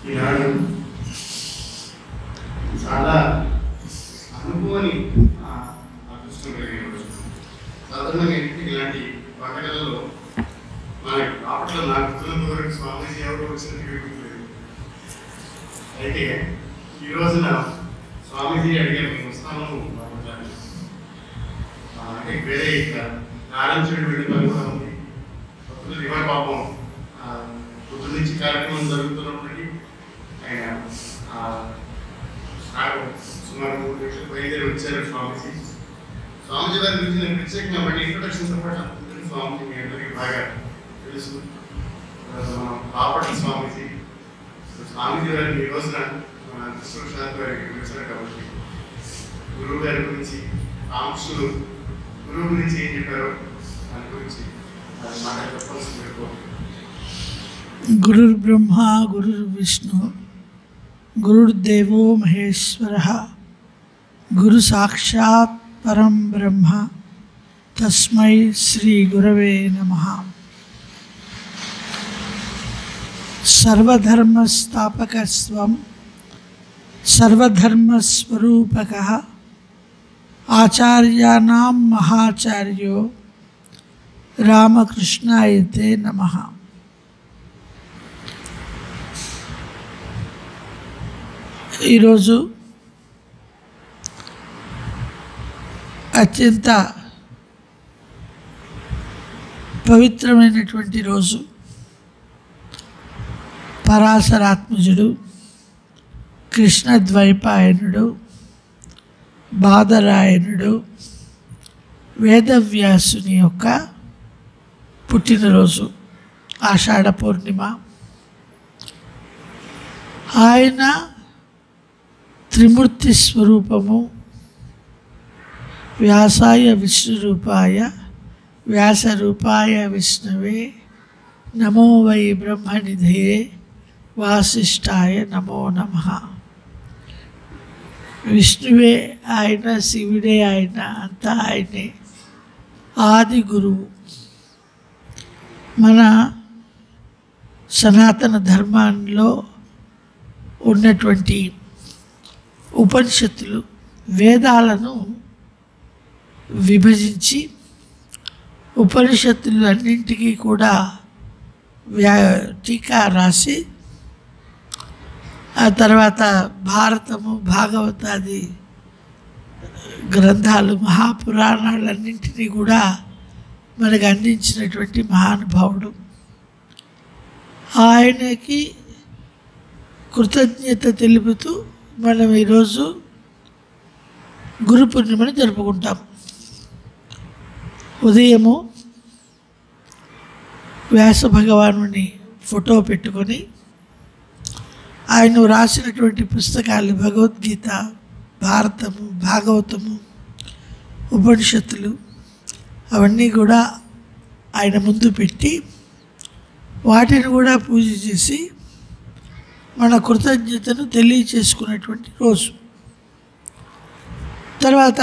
ఈనాడు చాలా అనుకోని అదృష్టం కలిగిన రోజు. సాధారణంగా ఇలాంటి పండుగలలో మనకి అప్పట్లో నాకు గుర్తున్నంత వరకు స్వామీజీ ఎవరు వచ్చినట్టు గుర్తులేదు. అయితే ఈ రోజున స్వామీజీ అడిగారు, మేము వస్తాము అంటే వేరే ఆరంభించడం వెళ్ళి పని కూడా ఉంది. భక్తులు దివాళ పాపం పొద్దు నుంచి కార్యక్రమం జరుగుతున్నప్పటికీ ఆయన సుమారు 3 గంటలకు బయలుదేరి వచ్చారు స్వామీజీ. స్వామీజీ గారి గురించి నేను ప్రత్యేకంగా మళ్ళీ ఇంట్రొడక్షన్తో పాటు స్వామీజీ మీ అందరికీ బాగా తెలుసు. బాపట్ల స్వామీజీ స్వామీజీ గారిని ఈ రోజున కృష్ణశాంతి గారికి వచ్చారు కాబట్టి గురువు గారి గురించి ఆంక్షలు గురువు గురించి ఏం చెప్పారో దాని గురించి మాట చెప్పాల్సింది. గురుర్ బ్రహ్మ గురుర్ విష్ణు గురుర్దేవో మహేశ్వర గురు సాక్షాత్ పరం బ్రహ్మ తస్మై శ్రీ గురవే నమః. సర్వధర్మస్థాపకస్వం సర్వధర్మస్వరూపకః ఆచార్యాణాం మహాచార్యో రామకృష్ణాయతే నమః. ఈరోజు అత్యంత పవిత్రమైనటువంటి రోజు. పరాశరాత్మజుడు, కృష్ణద్వైపాయనుడు, బాదరాయణుడు, వేదవ్యాసుని యొక్క పుట్టినరోజు. ఆషాఢ పౌర్ణిమ. ఆయన త్రిమూర్తి స్వరూపము. వ్యాసాయ విష్ణురూపాయ వ్యాసరూపాయ విష్ణవే నమో వై బ్రహ్మనిధే వాసిష్ఠాయ నమో నమః. విష్ణువే ఆయన, శివుడే ఆయన, అంతా ఆయనే. ఆది గురువు. మన సనాతన ధర్మంలో ఉన్నటువంటి ఉపనిషత్తులు వేదాలను విభజించి ఉపనిషత్తులు అన్నింటికీ కూడా టీకా రాసి ఆ తర్వాత భారతము, భాగవతాది గ్రంథాలు, మహాపురాణాలన్నింటినీ కూడా మనకు అందించినటువంటి మహానుభావుడు. ఆయనకి కృతజ్ఞత తెలుపుతూ మనం ఈరోజు గురు పూర్ణిమను జరుపుకుంటాం. ఉదయము వ్యాస భగవానుని ఫోటో పెట్టుకొని ఆయన రాసినటువంటి పుస్తకాలు భగవద్గీత, భారతము, భాగవతము, ఉపనిషత్తులు అవన్నీ కూడా ఆయన ముందు పెట్టి వాటిని కూడా పూజ చేసి మన కృతజ్ఞతను తెలియచేసుకున్నటువంటి రోజు. తర్వాత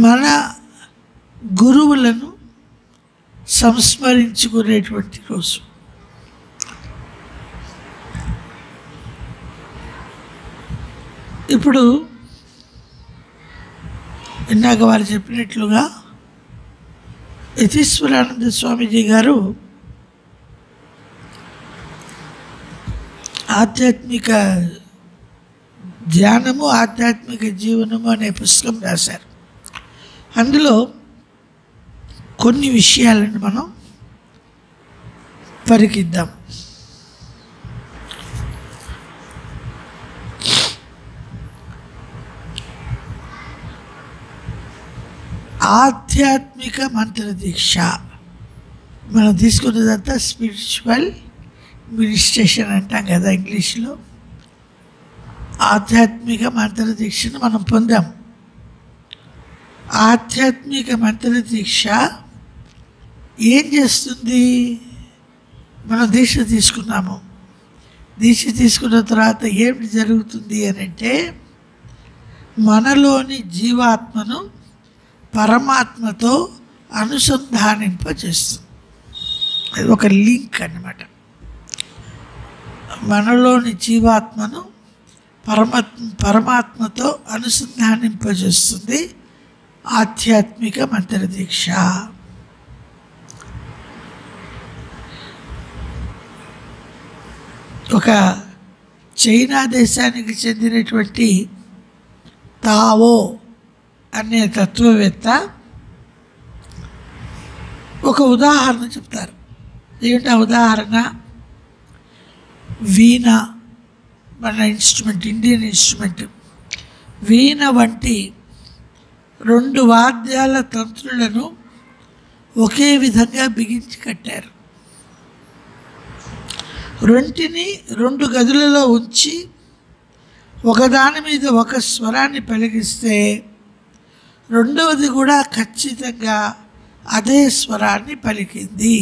మన గురువులను సంస్మరించుకునేటువంటి రోజు. ఇప్పుడు ఇందాక వారు చెప్పినట్లుగా యతీశ్వరానంద స్వామీజీ గారు ఆధ్యాత్మిక ధ్యానము, ఆధ్యాత్మిక జీవనము అనే పుస్తకం రాశారు. అందులో కొన్ని విషయాలను మనం పరికిద్దాం. ఆధ్యాత్మిక మంత్ర దీక్ష మనం తీసుకున్నదంతా స్పిరిచువల్ మినిస్ట్రేషన్ అంటాం కదా ఇంగ్లీష్లో. ఆధ్యాత్మిక మంత్ర దీక్షను మనం పొందాం. ఆధ్యాత్మిక మంత్ర దీక్ష ఏం చేస్తుంది? మనం దీక్ష తీసుకున్నాము. దీక్ష తీసుకున్న తర్వాత ఏమిటి జరుగుతుంది అని అంటే, మనలోని జీవాత్మను పరమాత్మతో అనుసంధానింపజేస్తుంది. అది ఒక లింక్ అన్నమాట. మనలోని జీవాత్మను పరమాత్మతో అనుసంధానింపజేస్తుంది ఆధ్యాత్మిక మంత్రదీక్ష. ఒక చైనా దేశానికి చెందినటువంటి తావో అనే తత్వవేత్త ఒక ఉదాహరణ చెప్తారు. ఏమిటి ఆ ఉదాహరణ? వీణ, మన ఇన్స్ట్రుమెంట్, ఇండియన్ ఇన్స్ట్రుమెంట్ వీణ వంటి 2 వాద్యాల తంత్రులను ఒకే విధంగా బిగించి కట్టారు. రెంటిని 2 గదులలో ఉంచి ఒకదాని మీద ఒక స్వరాన్ని పలికిస్తే రెండవది కూడా ఖచ్చితంగా అదే స్వరాన్ని పలికింది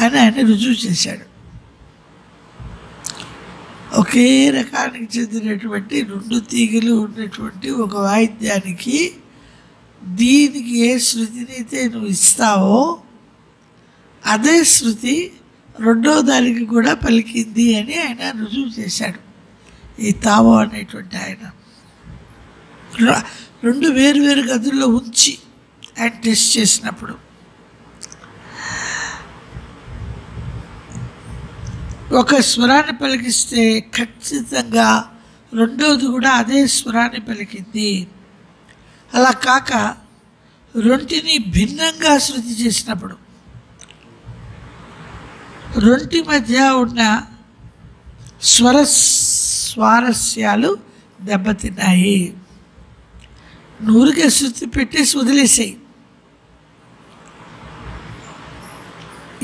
అని ఆయన రుజువు చేశాడు. ఒకే రకానికి చెందినటువంటి 2 తీగలు ఉన్నటువంటి ఒక వాయిద్యానికి దీనికి ఏ శృతినైతే నువ్వు ఇస్తావో అదే శృతి రెండవ దానికి కూడా పలికింది అని ఆయన రుజువు చేశాడు. ఈ తావో అనేటువంటి ఆయన 2 వేరు గదుల్లో ఉంచి ఆయన టెస్ట్ చేసినప్పుడు ఒక స్వరాన్ని పలికిస్తే ఖచ్చితంగా రెండవది కూడా అదే స్వరాన్ని పలికింది. అలా కాక రెంటిని భిన్నంగా శృతి చేసినప్పుడు రెంటి మధ్య ఉన్న స్వారస్యాలు దెబ్బతిన్నాయి. నూరుగా శృతి పెట్టేసి వదిలేసాయి.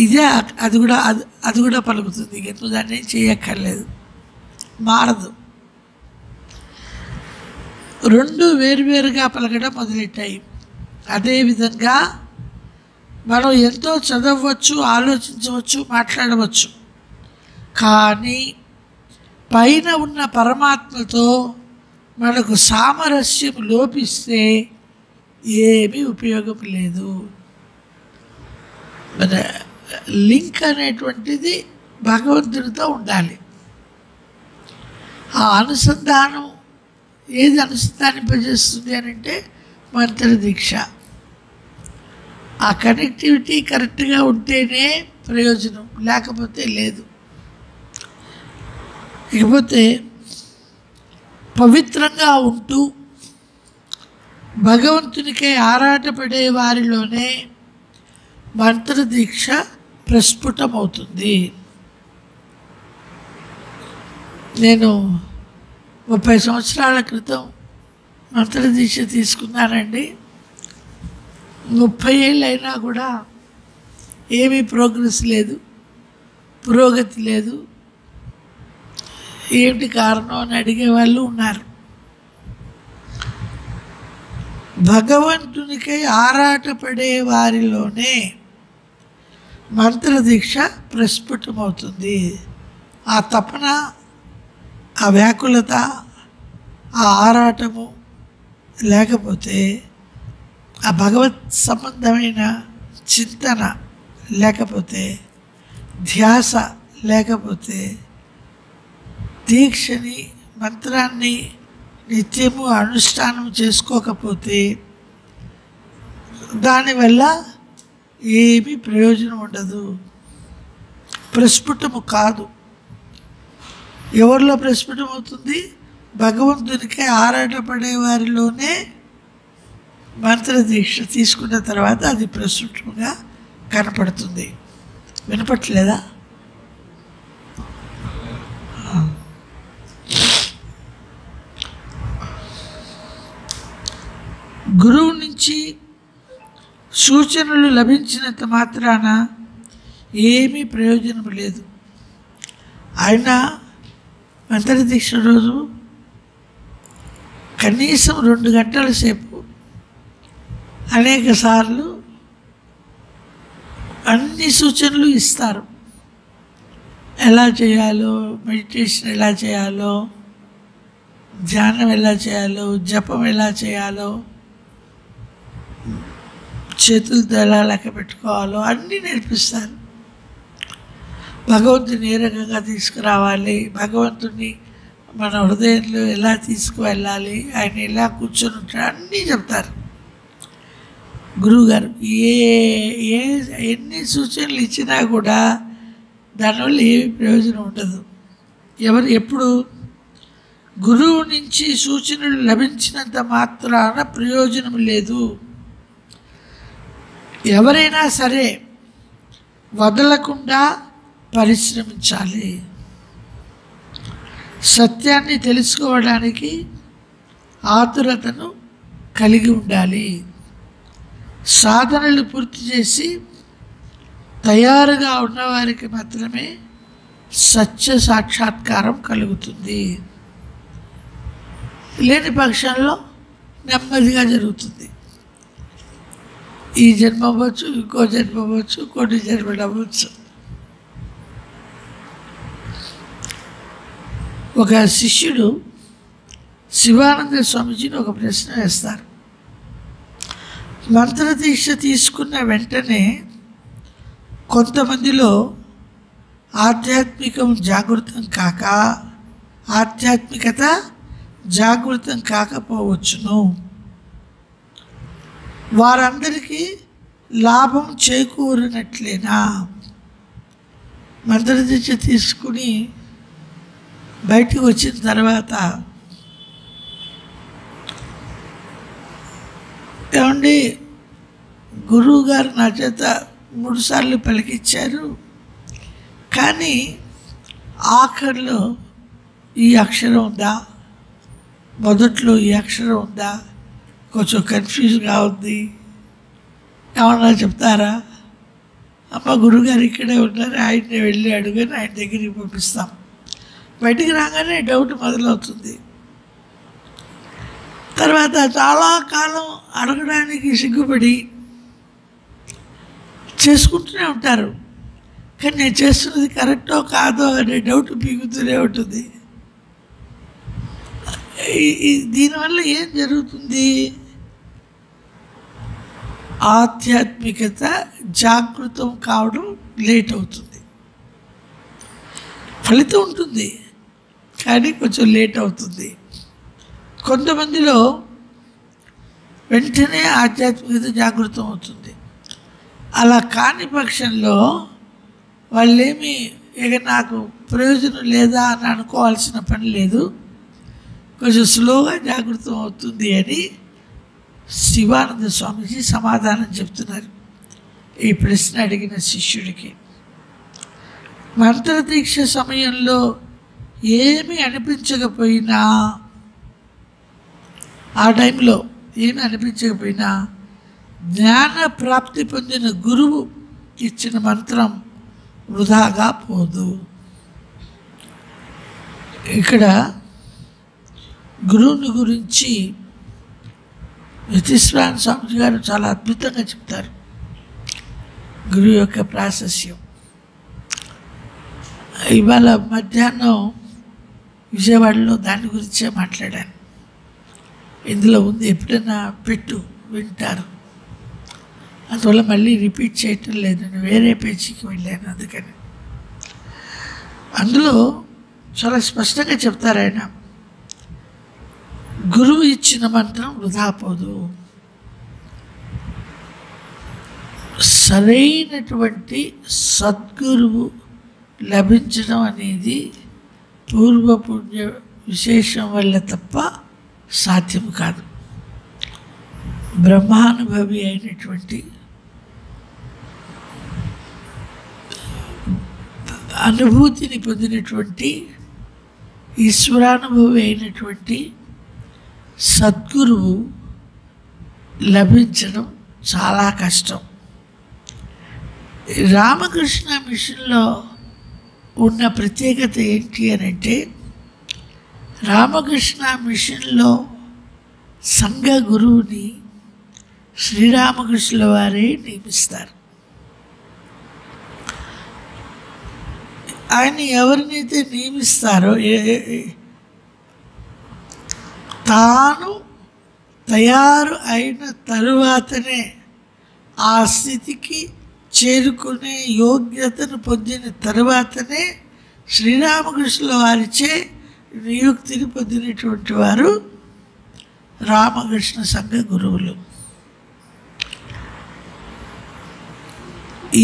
ఇదే అది కూడా పలుకుతుంది. ఇక నువ్వు దాన్ని చేయక్కర్లేదు, మారదు. 2 వేరువేరుగా పలకడం మొదలెట్టాయి. అదేవిధంగా మనం ఎంతో చదవచ్చు, ఆలోచించవచ్చు, మాట్లాడవచ్చు. కానీ పైన ఉన్న పరమాత్మతో మనకు సామరస్యం లోపిస్తే ఏమీ ఉపయోగం లేదు. మన లింక్ అనేటువంటిది భగవంతుడితో ఉండాలి. ఆ అనుసంధానం ఏది అనుసంధానింపజేస్తుంది అని అంటే మంత్రదీక్ష. ఆ కనెక్టివిటీ కరెక్ట్గా ఉంటేనే ప్రయోజనం, లేకపోతే లేదు. ఇకపోతే పవిత్రంగా ఉంటూ భగవంతునికై ఆరాటపడే వారిలోనే మంత్రదీక్ష ప్రస్ఫుటమవుతుంది. నేను 30 సంవత్సరాల క్రితం మంత్రదీక్ష తీసుకున్నానండి. 30 ఏళ్ళు అయినా కూడా ఏమీ ప్రోగ్రెస్ లేదు, పురోగతి లేదు. ఏమిటి కారణం అని అడిగే వాళ్ళు ఉన్నారు. భగవంతునికై ఆరాటపడే వారిలోనే మంత్రదీక్ష ప్రస్ఫుటమవుతుంది. ఆ తపన, ఆ వ్యాకులత, ఆ ఆరాటము లేకపోతే, ఆ భగవత్ సంబంధమైన చింతన లేకపోతే, ధ్యాస లేకపోతే, దీక్షని, మంత్రాన్ని నిత్యము అనుష్ఠానం చేసుకోకపోతే దానివల్ల ఏమీ ప్రయోజనం ఉండదు, ప్రస్ఫుటము కాదు. ఎవరిలో ప్రస్ఫుటం అవుతుంది? భగవంతునికి ఆరాటపడే వారిలోనే మంత్రదీక్ష తీసుకున్న తర్వాత అది ప్రస్ఫుటంగా కనపడుతుంది. వినపట్లేదా? గురువు నుంచి సూచనలు లభించినంత మాత్రాన ఏమీ ప్రయోజనం లేదు. ఆయన మంత్రదీక్ష రోజు కనీసం 2 గంటల సేపు అనేక సార్లు అన్ని సూచనలు ఇస్తారు. ఎలా చేయాలో, మెడిటేషన్ ఎలా చేయాలో, ధ్యానం ఎలా చేయాలో, జపం ఎలా చేయాలో, చేతులతో ఎలా లెక్క పెట్టుకోవాలో అన్నీ నేర్పిస్తారు. భగవంతుని ఏ రకంగా తీసుకురావాలి, భగవంతుని మన హృదయంలో ఎలా తీసుకువెళ్ళాలి, ఆయన ఎలా కూర్చొని ఉంటాడు అన్నీ చెప్తారు గురువుగారు. ఎన్ని సూచనలు ఇచ్చినా కూడా దానివల్ల ఏమి ప్రయోజనం ఉండదు. ఎప్పుడు గురువు నుంచి సూచనలు లభించినంత మాత్రాన ప్రయోజనం లేదు. ఎవరైనా సరే వదలకుండా పరిశ్రమించాలి. సత్యాన్ని తెలుసుకోవడానికి ఆతురతను కలిగి ఉండాలి. సాధనలు పూర్తి చేసి తయారుగా ఉన్నవారికి మాత్రమే సత్య సాక్షాత్కారం కలుగుతుంది. లేని పక్షంలో నెమ్మదిగా జరుగుతుంది. ఈ జన్మ అవ్వచ్చు, ఇంకో జన్మ అవ్వచ్చు, కొన్ని జన్మలు అవ్వచ్చు. ఒక శిష్యుడు శివానంద స్వామీజీని ఒక ప్రశ్న వేస్తారు. మంత్రదీక్ష తీసుకున్న వెంటనే కొంతమందిలో ఆధ్యాత్మికత జాగృతం కాకపోవచ్చును. వారందరికీ లాభం చేకూరినట్లేనా? మంత్రదీక్ష తీసుకుని బయటికి వచ్చిన తర్వాత ఏమండి గురువు గారు నా చేత 3 సార్లు పలికిచ్చారు, కానీ ఆఖరిలో ఈ అక్షరం ఉందా, మొదట్లో ఈ అక్షరం ఉందా, కొంచెం కన్ఫ్యూజ్గా ఉంది, ఏమన్నా చెప్తారా? అమ్మ గురువుగారు ఇక్కడే ఉన్నారు, ఆయన్ని వెళ్ళి అడుగుని ఆయన దగ్గరికి పంపిస్తాం. బయటికి రాగానే డౌట్ మొదలవుతుంది. తర్వాత చాలా కాలం అడగడానికి సిగ్గుపడి చేసుకుంటూనే ఉంటారు, కానీ నేను చేస్తున్నది కరెక్టో కాదో అనే డౌట్ పీగుతూనే ఉంటుంది. దీనివల్ల ఏం జరుగుతుంది? ఆధ్యాత్మికత జాగృతం కావడం లేట్ అవుతుంది. ఫలితం ఉంటుంది కానీ కొంచెం లేట్ అవుతుంది. కొంతమందిలో వెంటనే ఆధ్యాత్మికత జాగృతం అవుతుంది. అలా కాని పక్షంలో వాళ్ళేమి ఇక నాకు ప్రయోజనం లేదా అని అనుకోవాల్సిన పని లేదు, కొంచెం స్లోగా జాగృతం అవుతుంది అని శివానంద స్వామీజీ సమాధానం చెప్తున్నారు ఈ ప్రశ్న అడిగిన శిష్యుడికి. మంత్రదీక్ష సమయంలో ఏమి అనిపించకపోయినా, ఆ టైంలో ఏమి అనిపించకపోయినా జ్ఞాన ప్రాప్తి పొందిన గురువు ఇచ్చిన మంత్రం వృధాగా పోదు. ఇక్కడ గురువుని గురించి యతీశ్వరానంద స్వామీజీ గారు చాలా అద్భుతంగా చెప్తారు. గురువు యొక్క ప్రాశస్యం. ఇవాళ మధ్యాహ్నం విజయవాడలో దాని గురించే మాట్లాడాను. ఇందులో ఉంది, ఎప్పుడైనా పెట్టు వింటారు. అందువల్ల మళ్ళీ రిపీట్ చేయటం లేదు, నేను వేరే పేజీకి వెళ్ళాను. అందుకని అందులో చాలా స్పష్టంగా చెప్తారు ఆయన, గురువు ఇచ్చిన మంత్రం వృధా పోదు. సరైనటువంటి సద్గురువు లభించడం అనేది పూర్వపుణ్య విశేషం వల్ల తప్ప సాధ్యం కాదు. బ్రహ్మానుభవి అయినటువంటి అనుభూతిని పొందినటువంటి ఈశ్వరానుభవి అయినటువంటి సద్గురువు లభించడం చాలా కష్టం. రామకృష్ణ మిషన్లో ఉన్న ప్రత్యేకత ఏంటి అని అంటే, రామకృష్ణ మిషన్లో సంఘ గురువుని శ్రీరామకృష్ణుల వారే నియమిస్తారు. ఆయన ఎవరినైతే నియమిస్తారో తాను తయారు అయిన తరువాతనే ఆ స్థితికి చేరుకునే యోగ్యతను పొందిన తరువాతనే శ్రీరామకృష్ణుల వారిచే నియుక్తిని పొందినటువంటి వారు రామకృష్ణ సంఘ గురువులు. ఈ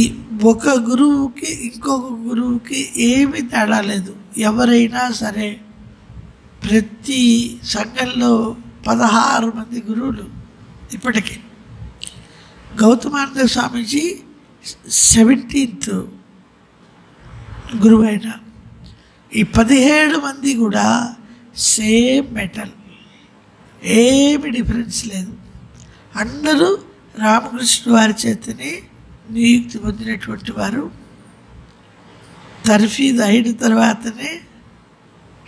ఒక గురువుకి ఇంకొక గురువుకి ఏమీ తేడా లేదు. ఎవరైనా సరే ప్రతి సంఘంలో 16 మంది గురువులు. ఇప్పటికీ గౌతమానంద స్వామీజీ 17th గురువు అయిన ఈ 17 మంది కూడా సేమ్ మెటల్, ఏమి డిఫరెన్స్ లేదు. అందరూ రామకృష్ణ వారి చేతనే నియుక్తి పొందినటువంటి వారు. తర్ఫీదు అయిన తర్వాతనే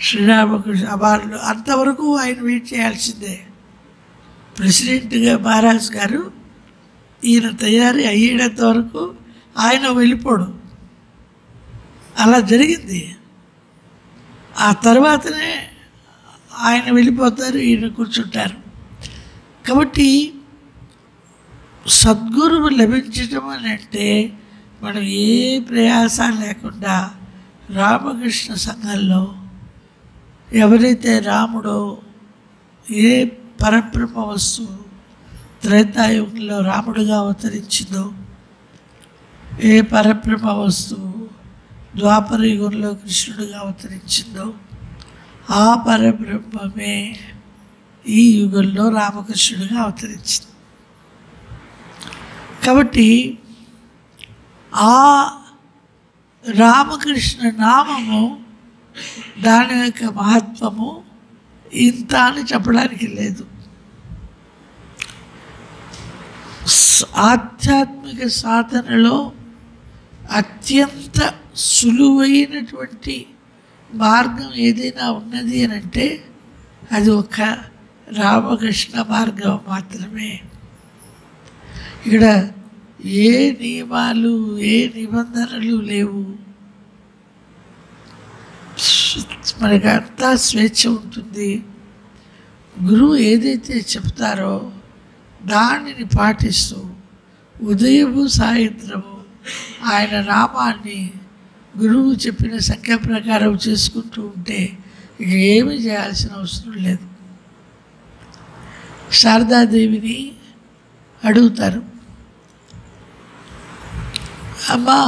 శ్రీరామకృష్ణ వాళ్ళు అంతవరకు ఆయన వెయిట్ చేయాల్సిందే. ప్రెసిడెంట్గా మహారాజ్ గారు ఈయన తయారీ అయ్యేంత వరకు ఆయన వెళ్ళిపోడు. అలా జరిగింది. ఆ తర్వాతనే ఆయన వెళ్ళిపోతారు, ఈయన కూర్చుంటారు. కాబట్టి సద్గురువు లభించటం అని అంటే మనం ఏ ప్రయాసాలు లేకుండా రామకృష్ణ సంఘంలో ఎవరైతే రాముడో, ఏ పరబ్రహ్మ వస్తువు త్రేతాయుగంలో రాముడుగా అవతరించిందో, ఏ పరబ్రహ్మ వస్తువు ద్వాపర యుగంలో కృష్ణుడిగా అవతరించిందో, ఆ పరబ్రహ్మమే ఈ యుగంలో రామకృష్ణుడిగా అవతరించింది. కాబట్టి ఆ రామకృష్ణ నామము, దాని యొక్క మహత్వము ఇంత అని చెప్పడానికి లేదు. ఆధ్యాత్మిక సాధనలో అత్యంత సులువైనటువంటి మార్గం ఏదైనా ఉన్నది అని అంటే అది ఒక రామకృష్ణ మార్గం మాత్రమే. ఇక్కడ ఏ నియమాలు, ఏ నిబంధనలు లేవు. మనకి అంతా స్వేచ్ఛ ఉంటుంది. గురువు ఏదైతే చెప్తారో దానిని పాటిస్తూ ఉదయము సాయంత్రము ఆయన నామాన్ని గురువు చెప్పిన సంఖ్య ప్రకారం చేసుకుంటూ ఉంటే ఇక ఏమీ చేయాల్సిన అవసరం లేదు. శారదాదేవిని అడుగుతారు, అమ్మా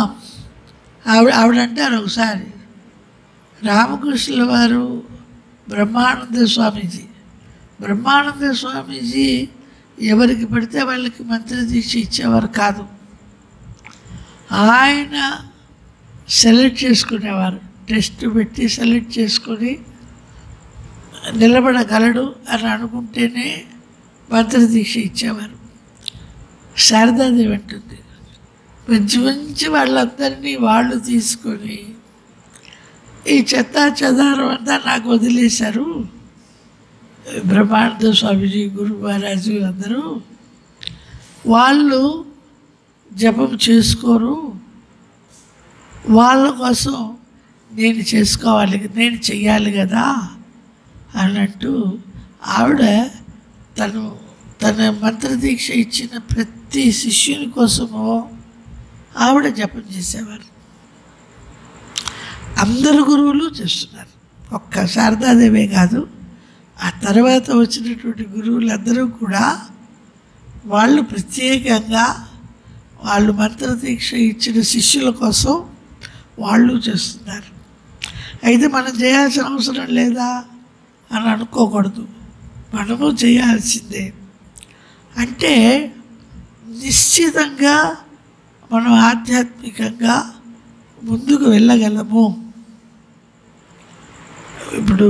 ఆవిడంటారు ఒకసారి, రామకృష్ణుల వారు బ్రహ్మానంద స్వామీజీ ఎవరికి పడితే వాళ్ళకి మంత్రదీక్ష ఇచ్చేవారు కాదు. ఆయన సెలెక్ట్ చేసుకునేవారు. టెస్ట్ పెట్టి సెలెక్ట్ చేసుకొని నిలబడగలడు అని అనుకుంటేనే మంత్రదీక్ష ఇచ్చేవారు. శారదాదేవి అంటుంది, మంచి మంచి వాళ్ళందరినీ వాళ్ళు తీసుకొని ఈ చెత్తా చెదారం అంతా నాకు వదిలేశారు. బ్రహ్మానంద స్వామీజీ, గురు మహారాజు అందరూ వాళ్ళు జపం చేసుకోరు, వాళ్ళ కోసం నేను చేసుకోవాలి, నేను చెయ్యాలి కదా అన్నట్టు ఆవిడ తన మంత్రదీక్ష ఇచ్చిన ప్రతి శిష్యుని కోసమో ఆవిడ జపం చేసేవారు. అందరు గురువులు చేస్తున్నారు, ఒక్క శారదాదేవే కాదు. ఆ తర్వాత వచ్చినటువంటి గురువులందరూ కూడా వాళ్ళు ప్రత్యేకంగా వాళ్ళు మంత్రదీక్ష ఇచ్చిన శిష్యుల కోసం వాళ్ళు చేస్తున్నారు. అయితే మనం చేయాల్సిన అవసరం లేదా అని అనుకోకూడదు, మనము చేయాల్సిందే. అంటే నిశ్చితంగా మనం ఆధ్యాత్మికంగా ముందుకు వెళ్ళగలము. ఇప్పుడు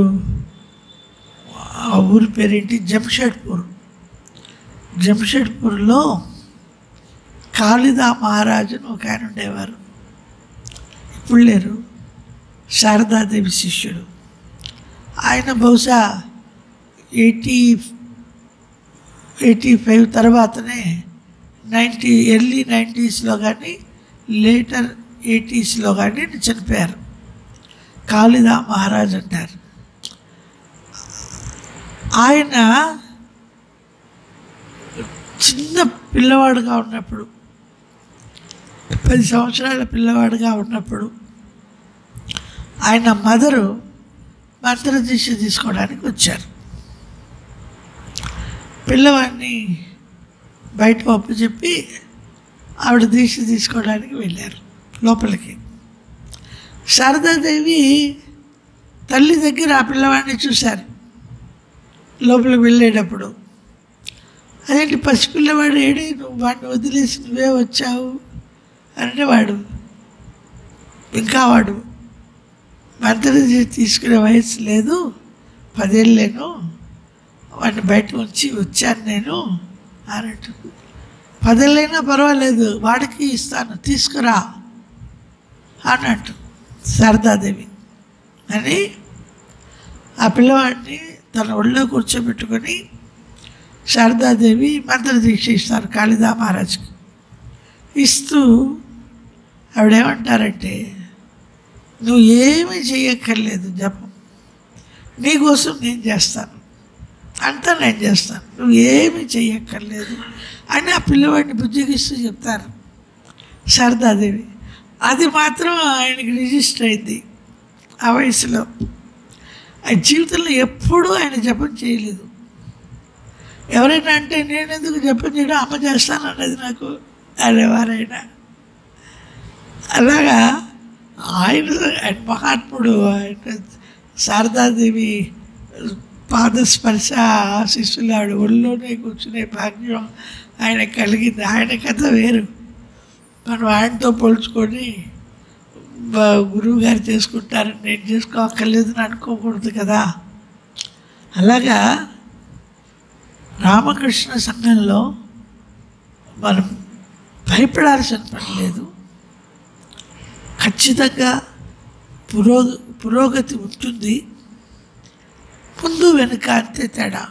ఆ ఊరి పేరేంటి, జంషెడ్పూర్లో కాళిదా మహారాజును ఒక ఆయన ఉండేవారు, ఇప్పుడు లేరు, శారదాదేవి శిష్యుడు. ఆయన బహుశా 85 తర్వాతనే ఎర్లీ 90s కానీ లేటర్ 80s కానీ చనిపోయారు. కాళిదా మహారాజ్ అంటారు. ఆయన చిన్న పిల్లవాడుగా ఉన్నప్పుడు 10 సంవత్సరాల పిల్లవాడుగా ఉన్నప్పుడు ఆయన మదరు మంత్రదీక్ష తీసుకోవడానికి వచ్చారు. పిల్లవాడిని బయట ఒప్పచెప్పి ఆవిడ దీక్ష తీసుకోవడానికి వెళ్ళారు లోపలికి. శారదాదేవి తల్లి దగ్గర ఆ పిల్లవాడిని చూశారు లోపలికి వెళ్ళేటప్పుడు. అదేంటి పసిపిల్లవాడు ఏడి, నువ్వు వాడిని వదిలేసి నువ్వే వచ్చావు అంటే వాడు మంత్రదీక్ష తీసుకునే వయసు లేదు, 10 ఏళ్ళేను, వాడిని బయట ఉంచి వచ్చాను నేను అన్నట్టు. 10 ఏళ్ళైనా పర్వాలేదు, వాడికి ఇస్తాను, తీసుకురా అన్నట్టు శారదాదేవి అని ఆ పిల్లవాడిని తన ఒళ్ళో కూర్చోబెట్టుకొని శారదాదేవి మంత్రదీక్ష ఇస్తారు కాళిదా మహారాజ్కి. ఇస్తూ ఆవిడేమంటారంటే, నువ్వు ఏమీ చేయక్కర్లేదు, జపం నీకోసం నేను చేస్తాను, అంతా నేను చేస్తాను, నువ్వు ఏమీ చేయక్కర్లేదు అని ఆ పిల్లవాడిని బుజ్జగిస్తూ చెప్తారు శారదాదేవి. అది మాత్రం ఆయనకి రిజిస్టర్ అయింది ఆ వయసులో. ఆ జీవితంలో ఎప్పుడూ ఆయన జపం చేయలేదు. ఎవరైనా అంటే నేను ఎందుకు జపం చేయడం, అమ్మ చేస్తాను అన్నది నాకు అనేవారైనా. అలాగా ఆయన మహాత్ముడు, ఆయన శారదాదేవి పాదస్పర్శ ఆశీస్సులు ఆవిడ ఒళ్ళోనే కూర్చునే భాగ్యం ఆయన కలిగింది. ఆయన కథ వేరు. మనం ఆయనతో పోల్చుకొని గురువు గారు చేసుకుంటారని నేను చేసుకోక్కర్లేదని అనుకోకూడదు కదా. అలాగా రామకృష్ణ సంఘంలో మనం భయపడాల్సిన పని లేదు. ఖచ్చితంగా పురోగతి ఉంటుంది, ముందు వెనుక అంతే తేడా.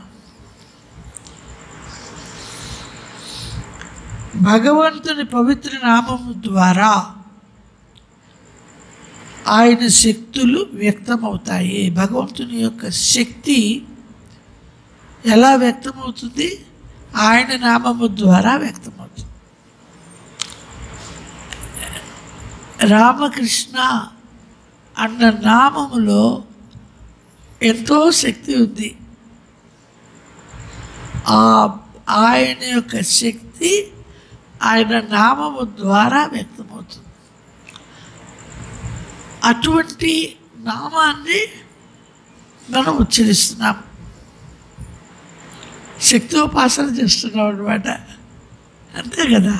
భగవంతుని పవిత్ర నామము ద్వారా ఆయన శక్తులు వ్యక్తమవుతాయి. భగవంతుని యొక్క శక్తి ఎలా వ్యక్తమవుతుంది? ఆయన నామము ద్వారా వ్యక్తమవుతుంది. రామకృష్ణ అన్న నామములో ఎంతో శక్తి ఉంది. ఆయన యొక్క శక్తి ఆయన నామము ద్వారా వ్యక్తమవుతుంది. అటువంటి నామాన్ని మనం ఉచ్చరిస్తున్నాం, శక్తోపాసన చేస్తున్నాం అన్నమాట. అంతే కదా.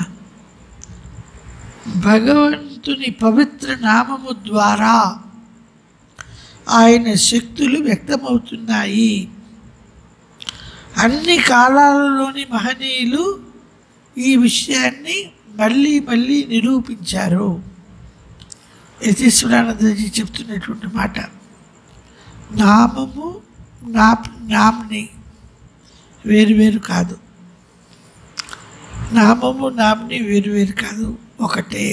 భగవంతుని పవిత్ర నామము ద్వారా ఆయన శక్తులు వ్యక్తమవుతున్నాయి. అన్ని కాలాలలోని మహనీయులు ఈ విషయాన్ని మళ్ళీ మళ్ళీ నిరూపించారు. యతీశ్వరానందజీ చెప్తున్నటువంటి మాట, నామము నామ్ని వేరువేరు కాదు, నామము నామ్ని వేరువేరు కాదు, ఒకటే.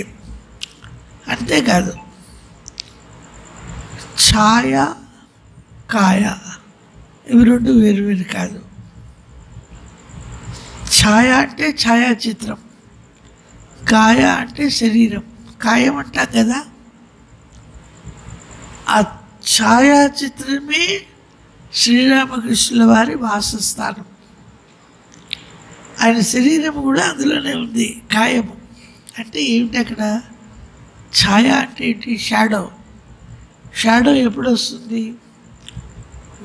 అంతేకాదు, ఛాయ కాయ ఇవి రెండు వేరువేరు కాదు. ఛాయ అంటే ఛాయాచిత్రం, కాయ అంటే శరీరం. కాయం అంటాం కదా, ఆ ఛాయాచిత్రమే శ్రీరామకృష్ణుల వారి వాసస్థానం. ఆయన శరీరం కూడా అందులోనే ఉంది. కాయము అంటే ఏమిటి? అక్కడ ఛాయ అంటే ఏంటి? షాడో. షాడో ఎప్పుడు వస్తుంది?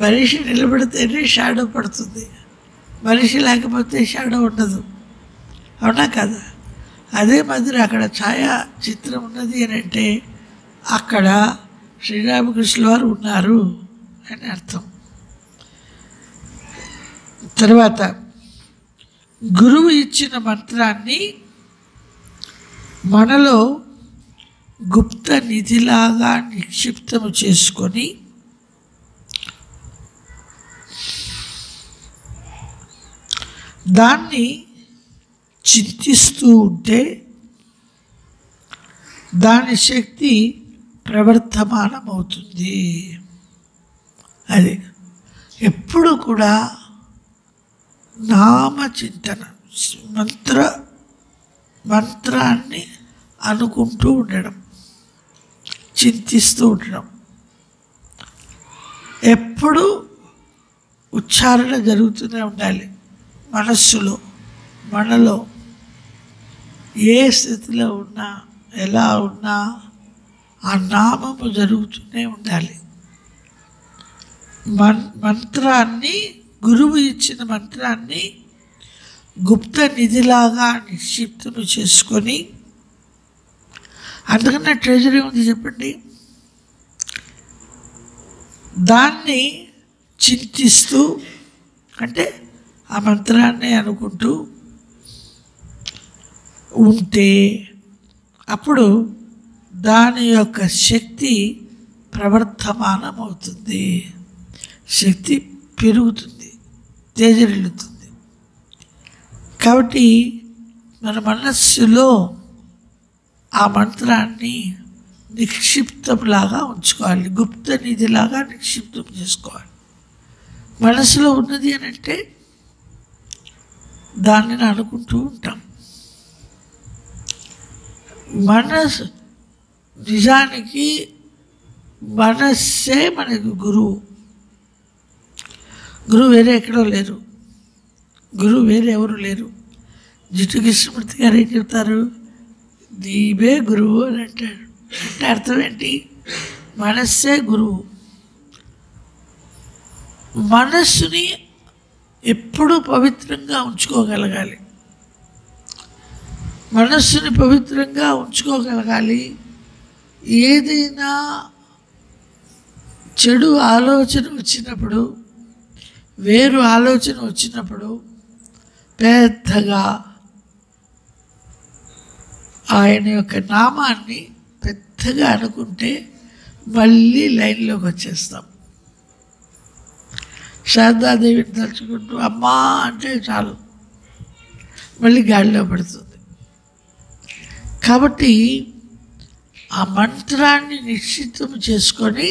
మనిషి నిలబడితేనే షాడో పడుతుంది, మనిషి లేకపోతే షాడో ఉండదు. అవునా కదా? అదే మాదిరి అక్కడ ఛాయా చిత్రం ఉన్నది అని అంటే అక్కడ శ్రీరామకృష్ణుల వారు ఉన్నారు అని అర్థం. తర్వాత గురువు ఇచ్చిన మంత్రాన్ని మనలో గుప్త నిధిలాగా నిక్షిప్తము చేసుకొని దాన్ని చింతిస్తూ ఉంటే దాని శక్తి ప్రవర్తమానమవుతుంది. అది ఎప్పుడు కూడా నామచింతన, మంత్రాన్ని అనుకుంటూ ఉండడం, చింతిస్తూ ఉండడం. ఎప్పుడు ఉచ్చారణ జరుగుతూనే ఉండాలి మనస్సులో. మనలో ఏ స్థితిలో ఉన్నా, ఎలా ఉన్నా ఆ నామము జరుగుతూనే ఉండాలి. మంత్రాన్ని, గురువు ఇచ్చిన మంత్రాన్ని గుప్త నిధిలాగా నిక్షిప్తము చేసుకొని, అందుకన్నా ట్రెజరీ ఉంది చెప్పండి, దాన్ని చింతిస్తూ, అంటే ఆ మంత్రాన్ని అనుకుంటూ ఉంటే అప్పుడు దాని యొక్క శక్తి ప్రవర్ధమానమవుతుంది, శక్తి పెరుగుతుంది, తేజరిల్లుతుంది. కాబట్టి మన మనస్సులో ఆ మంత్రాన్ని నిక్షిప్తంలాగా ఉంచుకోవాలి, గుప్త నిధిలాగా నిక్షిప్తం చేసుకోవాలి. మనసులో ఉన్నది అని అంటే దానిని అనుకుంటూ ఉంటాం. మనసు నిజానికి మనస్సే మనకు గురువు. గురువు వేరే ఎక్కడో లేరు, గురువు వేరే ఎవరు లేరు. జిట్టు కృష్ణమూర్తి గారు ఏం చెప్తారు, నీవే గురువు అని అంటాడు. అంటే అర్థం ఏంటి? మనస్సే గురువు. మనస్సుని ఎప్పుడూ పవిత్రంగా ఉంచుకోగలగాలి, మనస్సుని పవిత్రంగా ఉంచుకోగలగాలి. ఏదైనా చెడు ఆలోచన వచ్చినప్పుడు, వేరు ఆలోచన వచ్చినప్పుడు పెద్దగా ఆయన యొక్క నామాన్ని పెద్దగా అనుకుంటే మళ్ళీ లైన్లోకి వచ్చేస్తాం. శారదాదేవిని తలుచుకుంటూ అమ్మా అంటే చాలు, మళ్ళీ గాడిలో పడుతుంది. కాబట్టి ఆ మంత్రాన్ని నిశ్చితం చేసుకొని,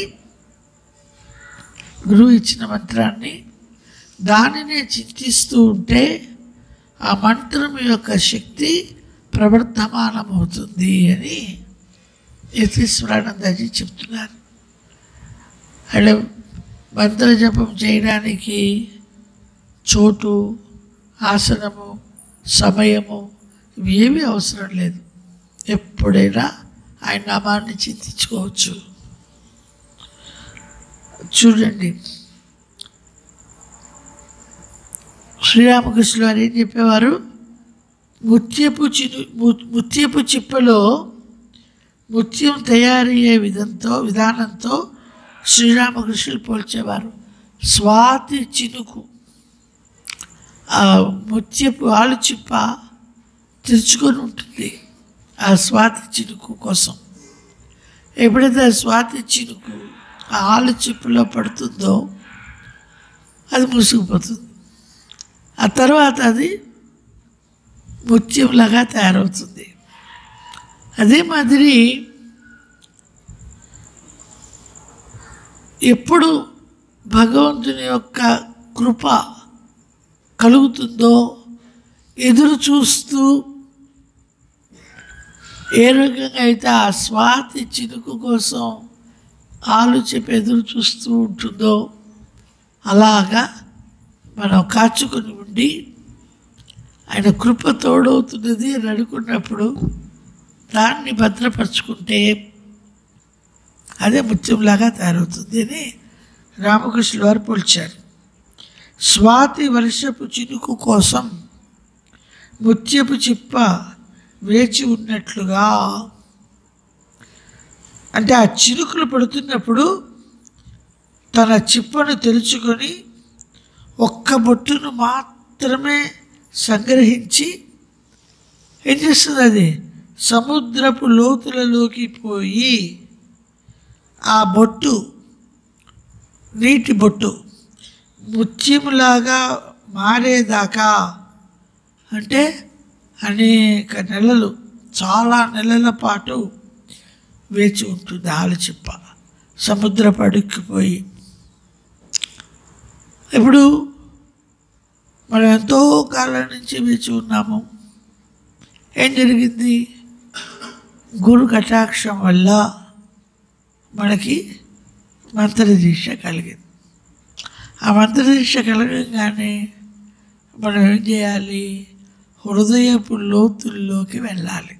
గురువు ఇచ్చిన మంత్రాన్ని, దానినే చింతిస్తూ ఉంటే ఆ మంత్రం యొక్క శక్తి ప్రవర్ధమానమవుతుంది అని యతీశ్వరానందజీ చెప్తున్నారు. అంటే మంత్ర జపం చేయడానికి చోటు, ఆసనము, సమయము ఇవేమీ అవసరం లేదు. ఎప్పుడైనా ఆయన నామాన్ని చింతించుకోవచ్చు. చూడండి, శ్రీరామకృష్ణులు వారు ఏం చెప్పేవారు, ముత్యపు చిప్పలో ముత్యం తయారయ్యే విధానంతో శ్రీరామకృష్ణులు పోల్చేవారు. స్వాతి చినుకు, ఆ ముత్యపు ఆలు చిప్ప తెరుచుకొని ఉంటుంది ఆ స్వాతి చినుకు కోసం. ఎప్పుడైతే ఆ స్వాతి చినుకు ఆ ఆలు చిప్పలో పడుతుందో అది మూసుకుపోతుంది. ఆ తర్వాత అది ముత్యంలాగా తయారవుతుంది. అదే మాదిరి ఎప్పుడు భగవంతుని యొక్క కృప కలుగుతుందో ఎదురు చూస్తూ, ఏ రకంగా అయితే ఆ స్వాతి చినుకు కోసం ఆలు చెప్పి ఎదురు చూస్తూ ఉంటుందో అలాగా మనం కాచుకొని ఉండి ఆయన కృప తోడవుతున్నది అని అనుకున్నప్పుడు దాన్ని భద్రపరుచుకుంటే అదే ముత్యంలాగా తయారవుతుంది అని రామకృష్ణుల వారు పోల్చారు. స్వాతి వర్షపు చినుకు కోసం ముత్యపు చిప్ప వేచి ఉన్నట్లుగా, అంటే ఆ చినుకులు పడుతున్నప్పుడు తన చిప్పను తెరుచుకొని ఒక్క బొట్టును మాత్రమే సంగ్రహించి ఏం చేస్తుంది, అది సముద్రపు లోతులలోకి పోయి ఆ బొట్టు, నీటి బొట్టు ముత్యములాగా మారేదాకా, అంటే అనేక నెలలు, చాలా నెలల పాటు వేచి ఉంటుంది ఆలుచిప్ప సముద్రపు అడుక్కుపోయి. ఇప్పుడు మనం ఎంతో కాలం నుంచి వేచి ఉన్నాము. ఏం జరిగింది? గురు కటాక్షం వల్ల మనకి మంత్రదీక్ష కలిగింది. ఆ మంత్రదీక్ష కలగగానే మనం ఏం చేయాలి? హృదయపు లోతుల్లోకి వెళ్ళాలి,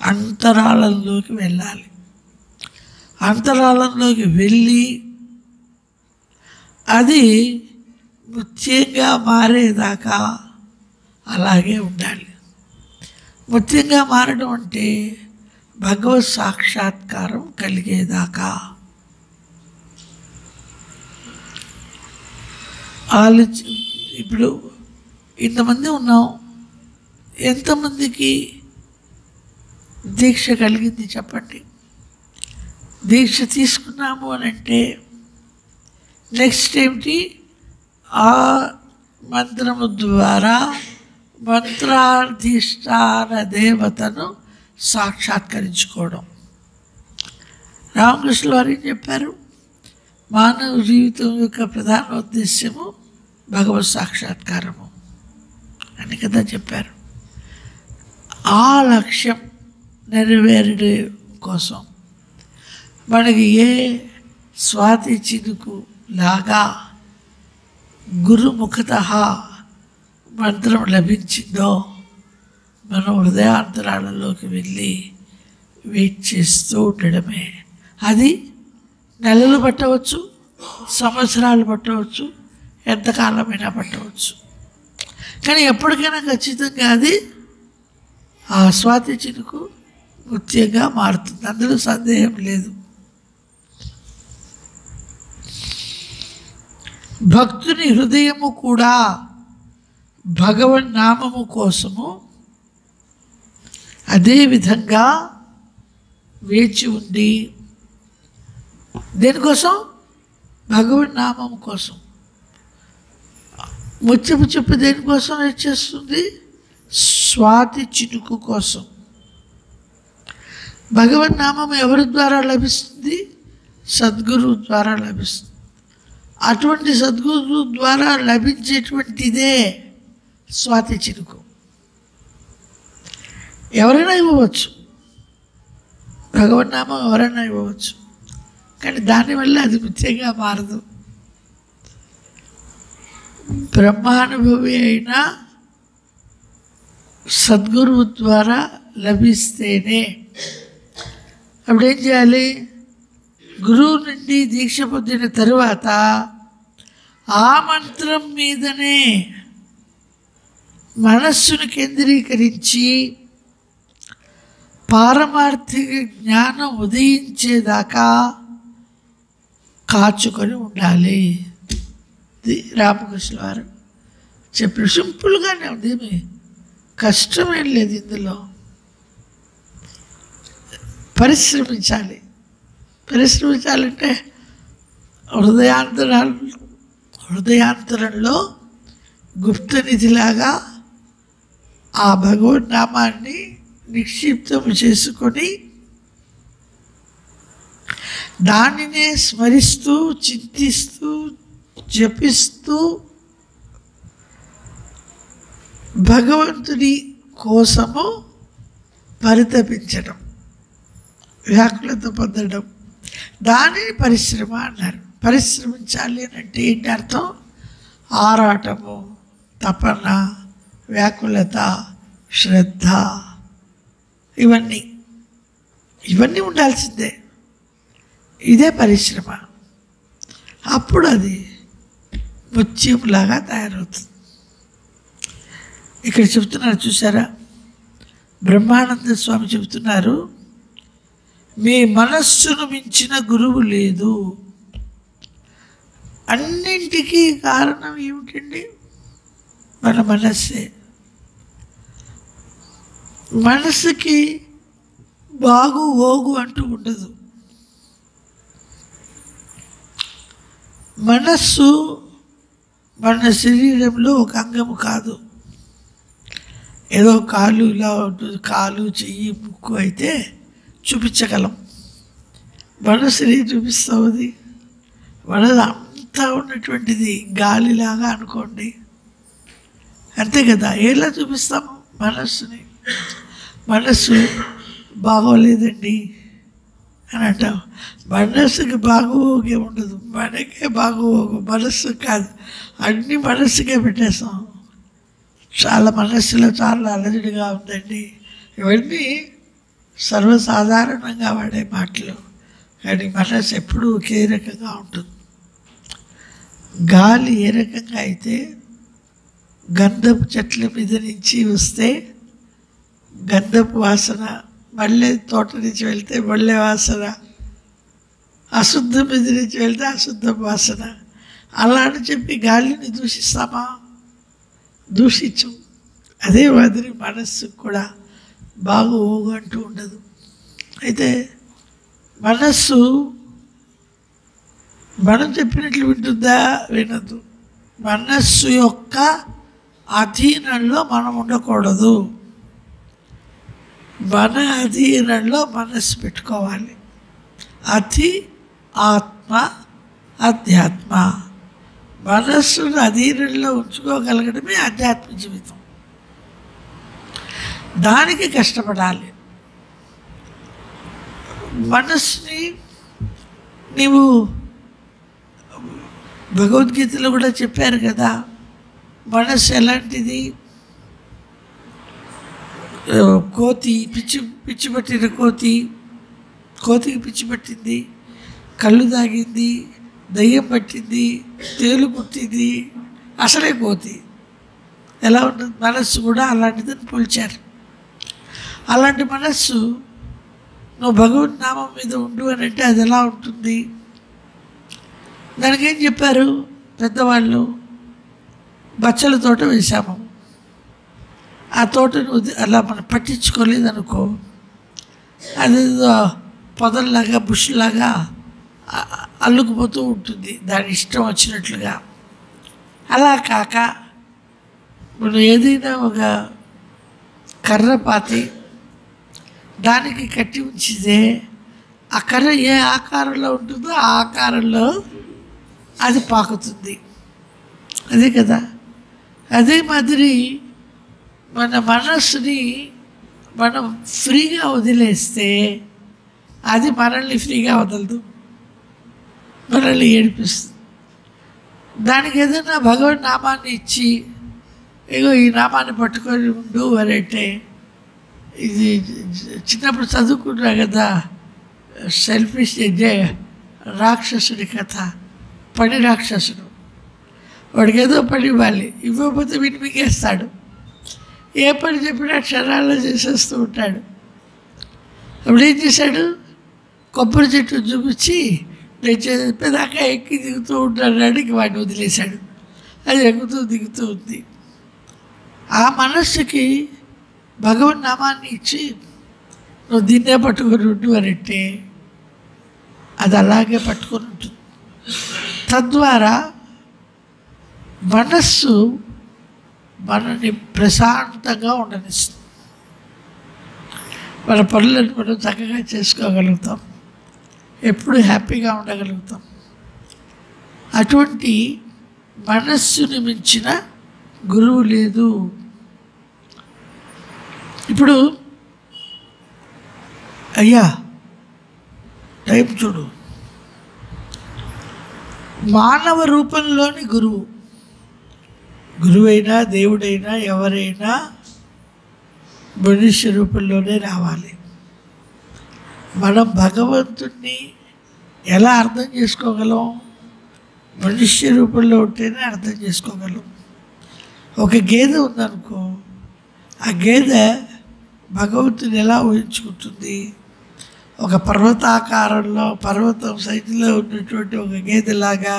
అంతరాళంలోకి వెళ్ళాలి. అంతరాళంలోకి వెళ్ళి అది ముత్యంగా మారేదాకా అలాగే ఉండాలి. ముత్యంగా మారడం అంటే భగవత్ సాక్షాత్కారం కలిగేదాకా. ఇప్పుడు ఇంతమంది ఉన్నాం, ఎంతమందికి దీక్ష కలిగింది చెప్పండి? దీక్ష తీసుకున్నాము అని అంటే నెక్స్ట్ ఏమిటి? ఆ మంత్రము ద్వారా మంత్రాధిష్టాన దేవతను సాక్షాత్కరించుకోవడం. రామకృష్ణుల వారు ఏం చెప్పారు? మానవ జీవితం యొక్క ప్రధాన ఉద్దేశ్యము భగవత్ సాక్షాత్కారము అని కదా చెప్పారు. ఆ లక్ష్యం నెరవేరడం కోసం మనకి ఏ స్వాతి చినుకు లాగా గురుముఖత మంత్రం లభించిందో మనం హృదయాంతరాలలోకి వెళ్ళి వెయిట్ చేస్తూ ఉండడమే. అది నెలలు పట్టవచ్చు, సంవత్సరాలు పట్టవచ్చు, ఎంతకాలమైనా పట్టవచ్చు. కానీ ఎప్పటికైనా ఖచ్చితంగా అది ఆ స్వాతి చినుకు ముత్యంగా మారుతుంది, అందులో సందేహం లేదు. భక్తుని హృదయము కూడా భగవన్ నామము కోసము అదేవిధంగా వేచి ఉంది. దేనికోసం? భగవన్ నామం కోసం. ముత్యపు చెప్పు దేనికోసం చేస్తుంది? స్వాతి చినుకు కోసం. భగవన్ నామం ఎవరి ద్వారా లభిస్తుంది? సద్గురువు ద్వారా లభిస్తుంది. అటువంటి సద్గురు ద్వారా లభించేటువంటిదే స్వాతి చినుకు. ఎవరైనా ఇవ్వవచ్చు, భగవన్నామం ఎవరైనా ఇవ్వవచ్చు, కానీ దానివల్ల అది ముత్యంగా మారదు. బ్రహ్మానుభవి అయిన సద్గురువు ద్వారా లభిస్తేనే. అప్పుడేం చేయాలి? గురువు నుండి దీక్ష పొందిన తరువాత ఆ మంత్రం మీదనే మనస్సును కేంద్రీకరించి పారమార్థిక జ్ఞానం ఉదయించేదాకా కాచుకొని ఉండాలి. ఇది రామకృష్ణ వారు చెప్పిన సింపుల్గానే ఉంది, ఏమి కష్టమేం లేదు ఇందులో. పరిశ్రమించాలి. పరిశ్రమించాలంటే హృదయాంతరంలో గుప్తనిధిలాగా ఆ భగవన్నామాన్ని నిక్షిప్తం చేసుకొని దానినే స్మరిస్తూ చింతిస్తూ జపిస్తూ భగవంతుని కోసము పరితపించడం, వ్యాకులత పొందడం, దానిని పరిశ్రమ అన్నారు. పరిశ్రమించాలి అని అంటే ఏంటి అర్థం? ఆరాటము, తపన, వ్యాకులత, శ్రద్ధ, ఇవన్నీ ఉండాల్సిందే. ఇదే పరిశ్రమ. అప్పుడు అది ముత్యంలాగా తయారవుతుంది. ఇక్కడ చెప్తున్నారు చూసారా, బ్రహ్మానంద స్వామి చెబుతున్నారు, మీ మనస్సును మించిన గురువు లేదు. అన్నింటికీ కారణం ఏమిటండి? మన మనస్సే. మనస్సుకి బాగు ఓగు అంటూ ఉండదు. మనస్సు మన శరీరంలో ఒక అంగము కాదు. ఏదో కాలు ఇలా ఉంటుంది, కాలు చెయ్యి ముక్కు అయితే చూపించగలం. మనసుని చూపిస్తుంది. మనసు అంతా ఉన్నటువంటిది గాలిలాగా అనుకోండి, అంతే కదా. ఎలా చూపిస్తాము మనస్సుని? మనస్సు బాగోలేదండి అని అంటాం. మనస్సుకి బాగోగే ఉండదు, మనకే బాగోగు, మనస్సు కాదు. అన్నీ మనస్సుకే పెట్టేస్తాం. చాలా మనస్సులో చాలా అలజడిగా ఉందండి. ఇవన్నీ సర్వసాధారణంగా వాడే మాటలు, కానీ మనస్సు ఎప్పుడూ ఒకే రకంగా ఉంటుంది. గాలి ఏ రకంగా అయితే గంధపు చెట్ల మీద నుంచి వస్తే గంధపు వాసన, మల్లె తోట నుంచి వెళ్తే మల్లె వాసన, అశుద్ధం మీద నుంచి వెళ్తే అశుద్ధ వాసన, అలా అని చెప్పి గాలిని దూషిస్తామా? దూషించు. అదే మాదిరి మనస్సుకు కూడా బాగోగంటూ ఉండదు. అయితే మనస్సు మనం చెప్పినట్లు వింటుందా? వినదు. మనస్సు యొక్క అధీనంలో మనం ఉండకూడదు. మన అధీనంలో మనస్సు పెట్టుకోవాలి. అతి ఆత్మ అధ్యాత్మ. మనస్సును అధీనంలో ఉంచుకోగలగడమే ఆధ్యాత్మ జీవితం. దానికి కష్టపడాలి. మనస్సుని నీవు భగవద్గీతలో కూడా చెప్పారు కదా, మనస్సు ఎలాంటిది? కోతి, పిచ్చి పట్టిన కోతికి పిచ్చి పట్టింది, కళ్ళు తాగింది, దయ్యం పట్టింది, తేలు కుట్టింది, అసలే కోతి. ఎలా ఉంటుంది? మనస్సు కూడా అలాంటిదని పోల్చారు. అలాంటి మనస్సు నువ్వు భగవన్ నామం మీద ఉండు అని అంటే అది ఎలా ఉంటుంది? దానికేం చెప్పారు పెద్దవాళ్ళు? బచ్చల తోట వేసాము, ఆ తోటను అలా మనం పట్టించుకోలేదనుకో, అదేదో పొదల్లాగా బుష్లాగా అల్లుకుపోతూ ఉంటుంది దాని ఇష్టం వచ్చినట్లుగా. అలా కాక మనం ఏదైనా ఒక కర్ర పాతి దానికి కట్టి ఉంచితే ఆ కర్ర ఏ ఆకారంలో ఉంటుందో ఆ ఆకారంలో అది పాకుతుంది. అదే కదా. అదే మాదిరి మన మనస్సుని మనం ఫ్రీగా వదిలేస్తే అది మనల్ని ఫ్రీగా వదలదు, మనల్ని ఏడిపిస్తుంది. దానికి ఏదైనా భగవన్ నామాన్ని ఇచ్చి, ఇగో ఈ నామాన్ని పట్టుకొని ఉండు అని అంటే, ఇది చిన్నప్పుడు చదువుకున్నా కదా, సెల్ఫిష్ రాక్షసుడి కథ. పని రాక్షసుడు, వాడికి ఏదో పని ఇవ్వాలి, ఇవ్వకపోతే వీటి మింగేస్తాడు. ఏ పని చెప్పినా క్షణాల్లో చేసేస్తూ ఉంటాడు. అప్పుడు ఏం చేశాడు? కొబ్బరి చెట్టు చూపించి నేను చెప్పేదాకా ఎక్కి దిగుతూ ఉంటాడానికి వాడిని వదిలేశాడు. అది ఎక్కుతూ దిగుతూ ఉంది. ఆ మనస్సుకి భగవన్ నామాన్ని ఇచ్చి నువ్వు దీన్నే పట్టుకొని ఉండు అని అంటే అది అలాగే పట్టుకొని ఉంటుంది. తద్వారా మనస్సు మనని ప్రశాంతంగా ఉండనిస్తుంది. మన పనులను మనం చక్కగా చేసుకోగలుగుతాం, ఎప్పుడు హ్యాపీగా ఉండగలుగుతాం. అటువంటి మనస్సుని మించిన గురువు లేదు. ఇప్పుడు అయ్యా టైం చూడు, మానవ రూపంలోని గురువైనా దేవుడైనా ఎవరైనా మనుష్య రూపంలోనే రావాలి. మనం భగవంతుణ్ణి ఎలా అర్థం చేసుకోగలం? మనుష్య రూపంలో ఉంటేనే అర్థం చేసుకోగలం. ఒక గేదె ఉందనుకో, ఆ గేదె భగవంతుని ఎలా ఊహించుకుంటుంది? ఒక పర్వతాకారంలో, పర్వతం సైజులో ఉన్నటువంటి ఒక గేదెలాగా,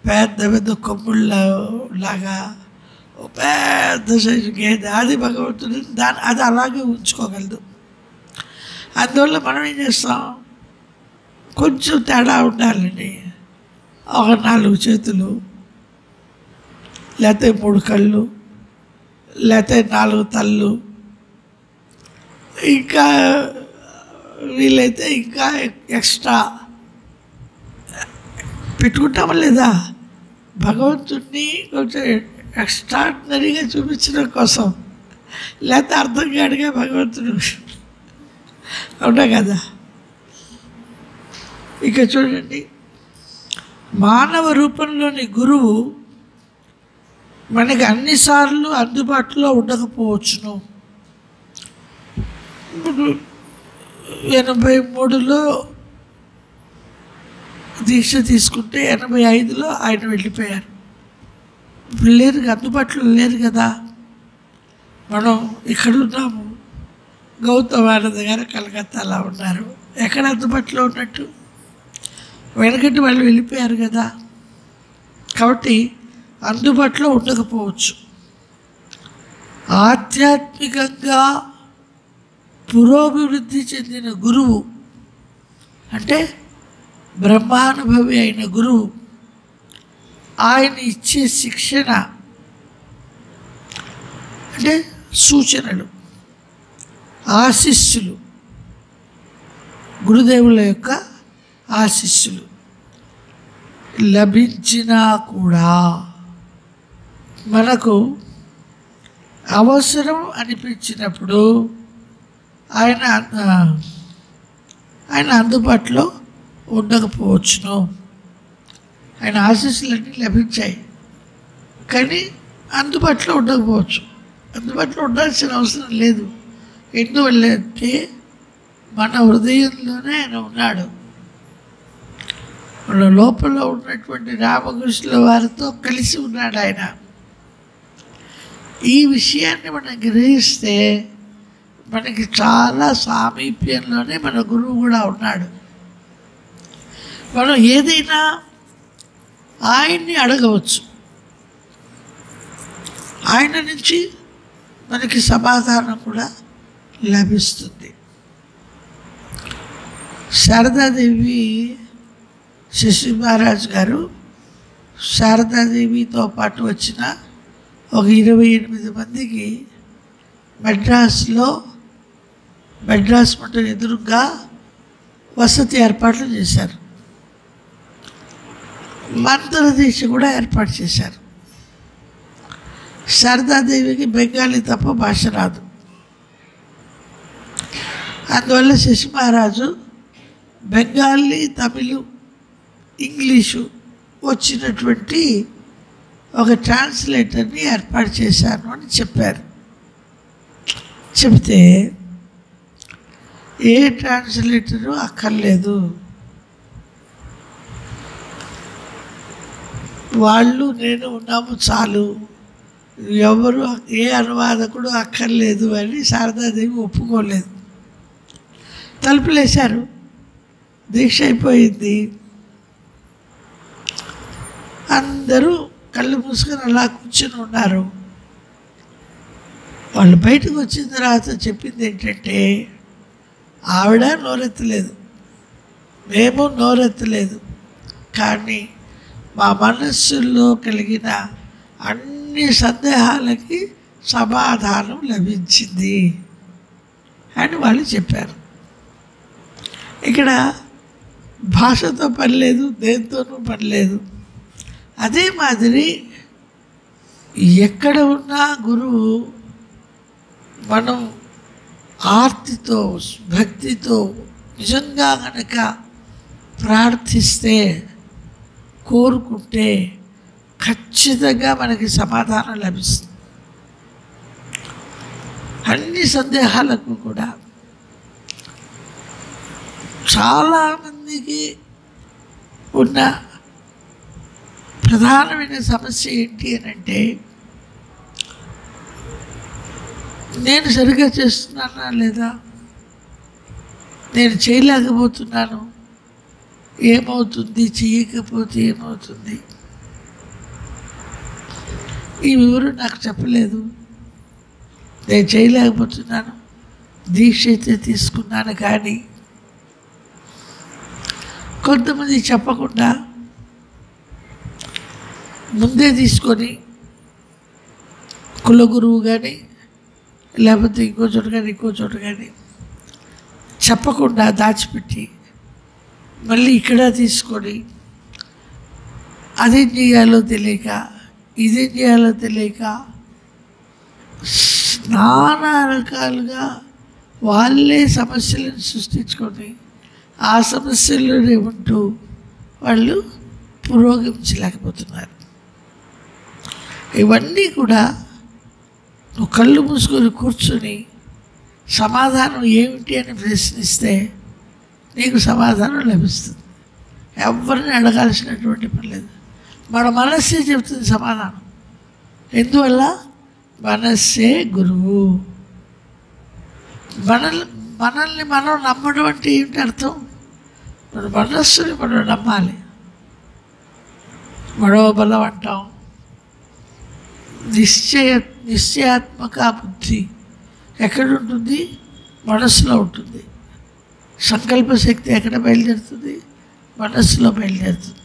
పెద్ద పెద్ద కొమ్ముళ్ళలాగా ఒక పెద్ద సైజు గేదె, అది భగవంతుని అది అలాగే ఉంచుకోగలదు. అందువల్ల మనం ఏం చేస్తాం? కొంచెం తేడా ఉండాలండి. ఒక 4 చేతులు, లేకపోతే 3 కళ్ళు, లేకపోతే 4 తళ్ళు, ఇంకా వీలైతే ఇంకా ఎక్స్ట్రా పెట్టుకుంటామా లేదా? భగవంతుడిని కొంచెం ఎక్స్ట్రాడినరీగా చూపించడం కోసం, లేకపోతే అర్థం కాడుగా భగవంతుడు అవునా కదా? ఇక చూడండి, మానవ రూపంలోని గురువు మనకి అన్నిసార్లు అందుబాటులో ఉండకపోవచ్చును. ఇప్పుడు 83లో దీక్ష తీసుకుంటే 85లో ఆయన వెళ్ళిపోయారు. ఇప్పుడు లేరు, అందుబాటులో లేరు కదా. మనం ఇక్కడ ఉన్నాము, గౌతమానంద గారు కలకత్తాలో ఉన్నారు. ఎక్కడ అందుబాటులో ఉన్నట్టు? వెనకటి వాళ్ళు వెళ్ళిపోయారు కదా. కాబట్టి అందుబాటులో ఉండకపోవచ్చు. ఆధ్యాత్మికంగా పురోభివృద్ధి చెందిన గురువు అంటే బ్రహ్మానుభవి అయిన గురువు, ఆయన ఇచ్చే శిక్షణ అంటే సూచనలు, ఆశీస్సులు, గురుదేవుల యొక్క ఆశీస్సులు లభించినా కూడా మనకు అవసరం అనిపించినప్పుడు ఆయన అందుబాటులో ఉండకపోవచ్చును. ఆయన ఆశీస్సులన్నీ లభించాయి, కానీ అందుబాటులో ఉండకపోవచ్చు. అందుబాటులో ఉండాల్సిన అవసరం లేదు. ఎందువల్లంటే మన హృదయంలోనే ఆయన ఉన్నాడు. మన లోపల ఉన్నటువంటి రామకృష్ణుల వారితో కలిసి ఉన్నాడు ఆయన. ఈ విషయాన్ని మనం గ్రహిస్తే మనకి చాలా సామీప్యంలోనే మన గురువు కూడా ఉన్నాడు. మనం ఏదైనా ఆయన్ని అడగవచ్చు, ఆయన నుంచి మనకి సమాధానం కూడా లభిస్తుంది. శారదాదేవి శశి మహారాజ్ గారు శారదాదేవితో పాటు వచ్చిన ఒక 28 మందికి మెడ్రాస్ మఠం ఎదురుగా వసతి ఏర్పాట్లు చేశారు. మంత్ర దీక్ష కూడా ఏర్పాటు చేశారు. శారదాదేవికి బెంగాలీ తప్ప భాష రాదు. అందువల్ల శశి మహారాజు బెంగాలీ, తమిళ్, ఇంగ్లీషు వచ్చినటువంటి ఒక ట్రాన్స్లేటర్ని ఏర్పాటు చేశాను అని చెప్పారు. చెప్తే ఏ ట్రాన్స్లేటరు అక్కర్లేదు, వాళ్ళు నేను ఉన్నాము చాలు, ఎవరు ఏ అనువాదకుడు అక్కర్లేదు అని శారదాదేవి ఒప్పుకోలేదు. తలుపులేశారు. దీక్ష అయిపోయింది. అందరూ కళ్ళు మూసుకొని అలా కూర్చొని ఉన్నారు. వాళ్ళు బయటకు వచ్చిన తర్వాత చెప్పింది ఏంటంటే, ఆవిడ నోరెత్తలేదు, మేము నోరెత్తలేదు, కానీ మా మనస్సుల్లో కలిగిన అన్ని సందేహాలకి సమాధానం లభించింది అని వాళ్ళు చెప్పారు. ఇక్కడ భాషతో పని లేదు, దేనితోనూ పని లేదు. అదే మాదిరి ఎక్కడ ఉన్నా గురువు మనం ఆర్తితో, భక్తితో నిజంగా కనుక ప్రార్థిస్తే, కోరుకుంటే ఖచ్చితంగా మనకి సమాధానం లభిస్తుంది. అన్ని సందేహాలకు కూడా. చాలామందికి ఉన్న ప్రధానమైన సమస్య ఏంటి అని అంటే, నేను సరిగ్గా చేస్తున్నానా లేదా, నేను చేయలేకపోతున్నాను, ఏమవుతుంది, చేయకపోతే ఏమవుతుంది, ఈ వివరం నాకు చెప్పలేదు, నేను చేయలేకపోతున్నాను, దీక్ష అయితే తీసుకున్నాను కానీ. కొంతమంది చెప్పకుండా ముందే తీసుకొని కులగురువు కానీ లేకపోతే ఇంకో చోట కానీ చెప్పకుండా దాచిపెట్టి మళ్ళీ ఇక్కడ తీసుకొని అదేం చేయాలో తెలియక, ఇదేం చేయాలో తెలియక నానా రకాలుగా వాళ్ళే సమస్యలను సృష్టించుకొని ఆ సమస్యల్లోనే ఉంటూ వాళ్ళు పురోగమించలేకపోతున్నారు. ఇవన్నీ కూడా నువ్వు కళ్ళు మూసుకొని కూర్చొని సమాధానం ఏమిటి అని ప్రశ్నిస్తే నీకు సమాధానం లభిస్తుంది. ఎవరిని అడగాల్సినటువంటి పని లేదు. మన మనస్సే చెబుతుంది సమాధానం. ఎందువల్ల? మనస్సే గురువు. మనల్ని మనం నమ్మడం అంటే ఏమిటి అర్థం? మన మనస్సుని మనం నమ్మాలి. మనోబలం అంటాం. నిశ్చయాత్మక బుద్ధి ఎక్కడుంటుంది? మనస్సులో ఉంటుంది. సంకల్ప శక్తి ఎక్కడ బయలుదేరుతుంది? మనస్సులో బయలుదేరుతుంది.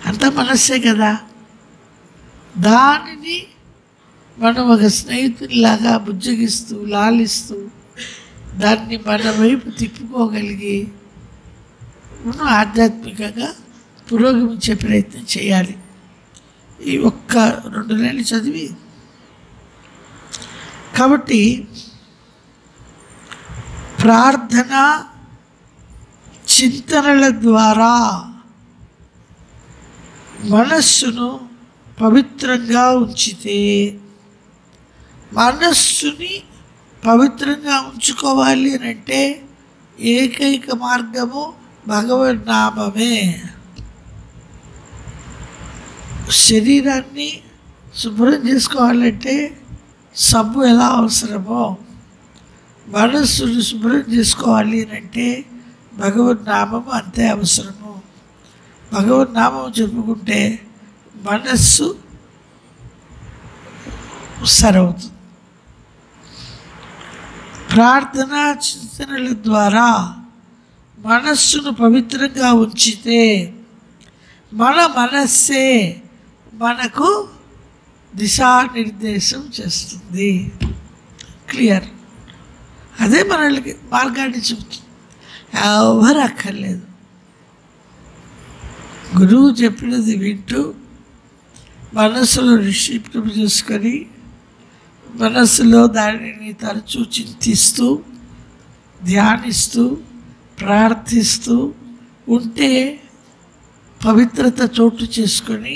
అంతా మనస్సే కదా. దానిని మనం ఒక స్నేహితునిలాగా బుజ్జగిస్తూ లాలిస్తూ దాన్ని మన వైపు తిప్పుకోగలిగి మనం ఆధ్యాత్మికంగా పురోగమించే ప్రయత్నం చేయాలి. ఈ ఒక్క 2 నెలలు చదివి కాబట్టి ప్రార్థన చింతనల ద్వారా మనస్సును పవిత్రంగా ఉంచితే, మనస్సుని పవిత్రంగా ఉంచుకోవాలి అని అంటే ఏకైక మార్గము భగవన్నామమే. శరీరాన్ని శుభ్రం చేసుకోవాలంటే సబ్బు ఎలా అవసరమో మనస్సును శుభ్రం చేసుకోవాలి అని అంటే భగవన్నామం అంతే అవసరము. భగవన్నామం చెప్పుకుంటే మనస్సు సరవుతుంది. ప్రార్థన చింతనల ద్వారా మనస్సును పవిత్రంగా ఉంచితే మన మనస్సే మనకు దిశానిర్దేశం చేస్తుంది. క్లియర్. అదే మనకి మార్గాన్ని చెబుతుంది. ఎవరు అక్కర్లేదు. గురువు చెప్పినది వింటూ మనస్సులో నిక్షిప్తం చేసుకొని మనస్సులో దానిని తరచూ చింతిస్తూ ధ్యానిస్తూ ప్రార్థిస్తూ ఉంటే పవిత్రత చోటు చేసుకొని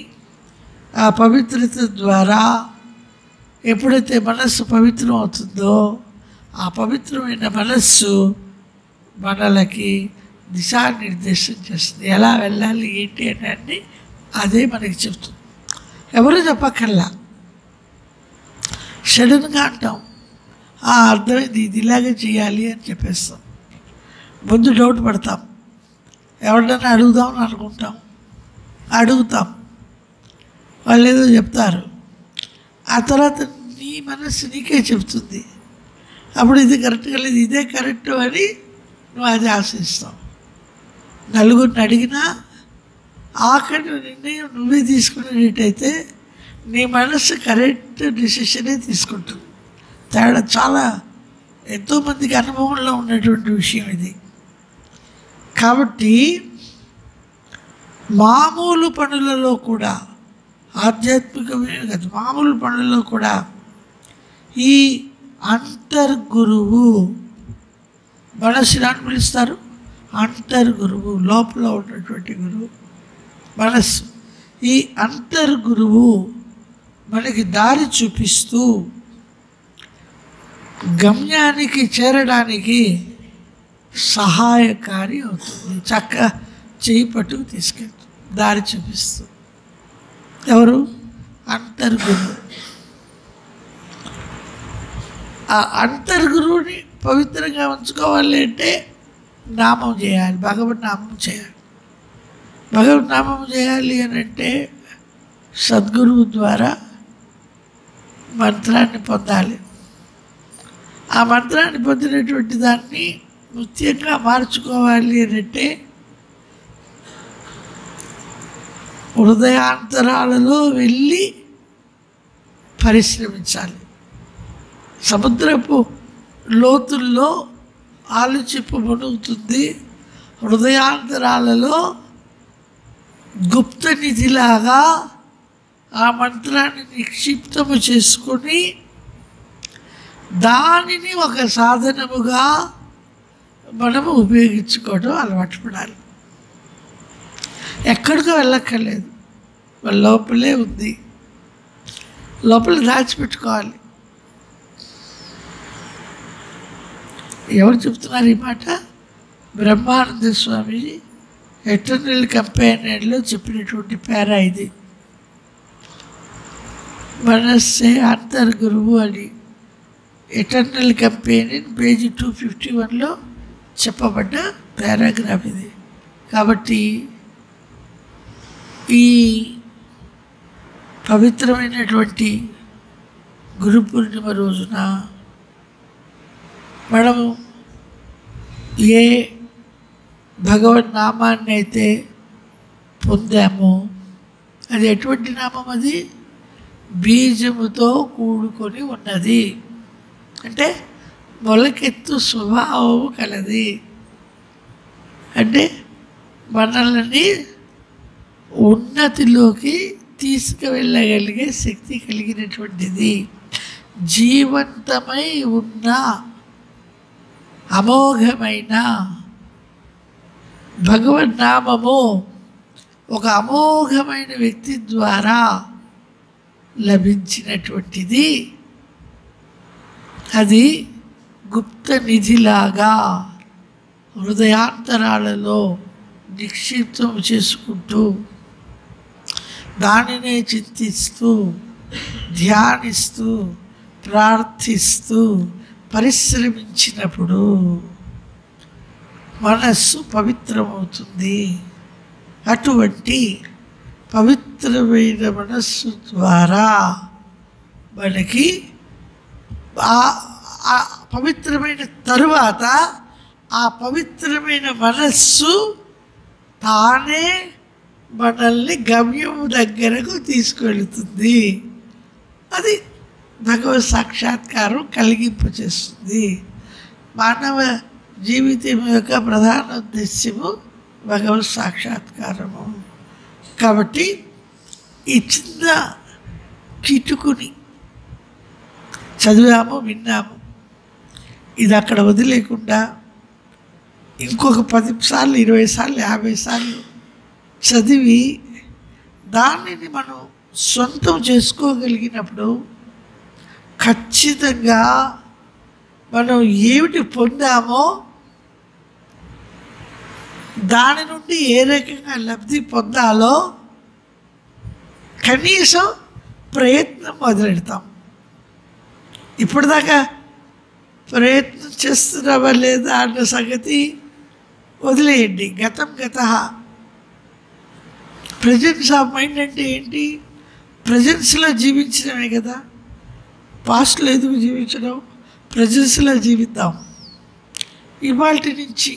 ఆ పవిత్రత ద్వారా ఎప్పుడైతే మనస్సు పవిత్రం అవుతుందో ఆ పవిత్రమైన మనస్సు మనలకి దిశానిర్దేశం చేస్తుంది. ఎలా వెళ్ళాలి ఏంటి అని అదే మనకి చెప్తుంది. ఎవరు చెప్పక్కర్లా. సడన్గా అంటాం అర్థమైంది ఇది ఇలాగే చేయాలి అని చెప్పేస్తాం. ముందు డౌట్ పడతాం. ఎవరినైనా అడుగుదామని అనుకుంటాం. అడుగుతాం, వాళ్ళు ఏదో చెప్తారు. ఆ తర్వాత నీ మనస్సు నీకే చెప్తుంది. అప్పుడు ఇది కరెక్ట్గా లేదు, ఇదే కరెక్ట్ అని నువ్వు అది ఆశిస్తావు. నలుగురిని అడిగినా ఆఖరి నిర్ణయం నువ్వే తీసుకునేటైతే నీ మనస్సు కరెక్ట్ డిసిషనే తీసుకుంటుంది. తేడా చాలా ఎంతోమందికి అనుభవంలో ఉన్నటువంటి విషయం ఇది. కాబట్టి మామూలు పనులలో కూడా, ఆధ్యాత్మికమే కాదు మామూలు పనులలో కూడా ఈ అంతర్గురువు, మనస్సుని అని పిలుస్తారు. అంతర్గురువు లోపల ఉన్నటువంటి గురువు మనస్సు. ఈ అంతర్గురువు మనకి దారి చూపిస్తూ గమ్యానికి చేరడానికి సహాయకారి అవుతుంది. చక్కగా చేయి పట్టుకు తీసుకెళ్తుంది, దారి చూపిస్తూ. ఎవరు? అంతర్గురువు. ఆ అంతర్గురువుని పవిత్రంగా ఉంచుకోవాలి అంటే నామం చేయాలి, భగవన్ నామం చేయాలి. భగవన్ నామం చేయాలి అని అంటే సద్గురువు ద్వారా మంత్రాన్ని పొందాలి. ఆ మంత్రాన్ని పొందినటువంటి దాన్ని నృత్యంగా మార్చుకోవాలి అని అంటే హృదయాంతరాలలో వెళ్ళి పరిశ్రమించాలి. సముద్రపు లోతుల్లో ఆలోచింపు మునుగుతుంది. హృదయాంతరాలలో గుప్త నిధిలాగా ఆ మంత్రాన్ని నిక్షిప్తము చేసుకొని దానిని ఒక సాధనముగా మనము ఉపయోగించుకోవడం అలవాటు పడాలి. ఎక్కడికో వెళ్ళక్కర్లేదు, వాళ్ళ లోపలే ఉంది, లోపల దాచిపెట్టుకోవాలి. ఎవరు చెప్తున్నారు ఈ మాట? బ్రహ్మానంద స్వామీజీ ఎటర్నల్ కంపానియన్లో చెప్పినటువంటి పేరా ఇది. మనస్సే అంతర్గురువు అని ఎటర్నల్ కంపానియన్ పేజీ 251లో చెప్పబడ్డ పారాగ్రాఫ్ ఇది. కాబట్టి ఈ పవిత్రమైనటువంటి గురు పూర్ణిమ రోజున మనము ఏ భగవన్ నామాన్ని అయితే పొందామో అది ఎటువంటి నామం? అది బీజముతో కూడుకొని ఉన్నది, అంటే మొలకెత్తు స్వభావము కలది, అంటే మనల్ని ఉన్నతిలోకి తీసుకువెళ్ళగలిగే శక్తి కలిగినటువంటిది, జీవంతమై ఉన్న అమోఘమైన భగవన్నామము ఒక అమోఘమైన వ్యక్తి ద్వారా లభించినటువంటిది. అది గుప్త నిధిలాగా హృదయాంతరాలలో నిక్షిప్తం చేసుకుంటూ దానినే చింతిస్తూ ధ్యానిస్తూ ప్రార్థిస్తూ పరిశ్రమించినప్పుడు మనస్సు పవిత్రమవుతుంది. అటువంటి పవిత్రమైన మనస్సు ద్వారా మనకి పవిత్రమైన తరువాత ఆ పవిత్రమైన మనస్సు తానే మనల్ని గమ్యం దగ్గరకు తీసుకెళ్తుంది. అది భగవత్ సాక్షాత్కారం కలిగింపు చేస్తుంది. మానవ జీవితం యొక్క ప్రధాన ఉద్దేశ్యము భగవత్ సాక్షాత్కారము. కాబట్టి ఈ చిన్న కిటుకుని చదివాము, విన్నాము, ఇది అక్కడ వదిలేకుండా ఇంకొక 10 సార్లు 20 సార్లు 50 సార్లు చదివి దానిని మనం సొంతం చేసుకోగలిగినప్పుడు ఖచ్చితంగా మనం ఏమిటి పొందామో దాని నుండి ఏ రకంగా లబ్ధి పొందాలో కనీసం ప్రయత్నం మొదలెడతాం. ఇప్పటిదాకా ప్రయత్నం చేస్తున్నావా లేదా అన్న సంగతి వదిలేయండి. గతం గత. ప్రజెన్స్ ఆఫ్ మైండ్ అంటే ఏంటి? ప్రజెన్స్లో జీవించడమే కదా. పాస్ట్లో ఎందుకు జీవించడం? ప్రజెన్స్లో జీవిద్దాం. ఇవాల్టి నుంచి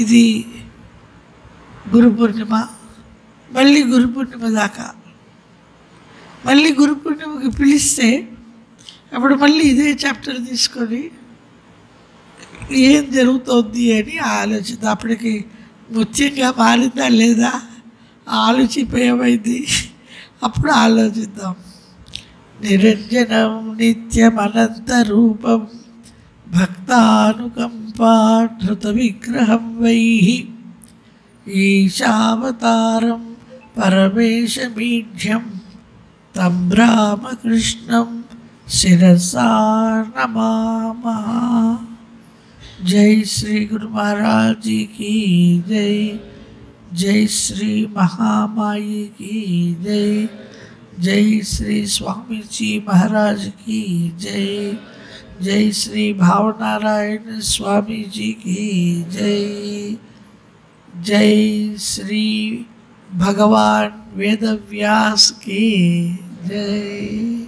ఇది గురు పూర్ణిమ, మళ్ళీ గురు పూర్ణిమ దాకా, మళ్ళీ గురు పూర్ణిమకి పిలిస్తే అప్పుడు మళ్ళీ ఇదే చాప్టర్ తీసుకొని ఏం జరుగుతుంది అని ఆలోచిద్దాం. అప్పటికి ముఖ్యంగా మారిందా లేదా ఆలోచిపోయేమైంది, అప్పుడు ఆలోచిద్దాం. నిరంజనం నిత్యమనంత రూపం భక్తానుకంపాధృత విగ్రహం వైహి ఈశావతారం పరమేశమీఢ్యం తం రామకృష్ణం శిరసా నమామః. జై శ్రీ గురు महाराज जी की जय. जय श्री महामाई की जय. जय श्री स्वामी जी महाराज की जय. जय श्री भावनारायण स्वामी जी की जय. जय श्री भगवान वेदव्यास की जय.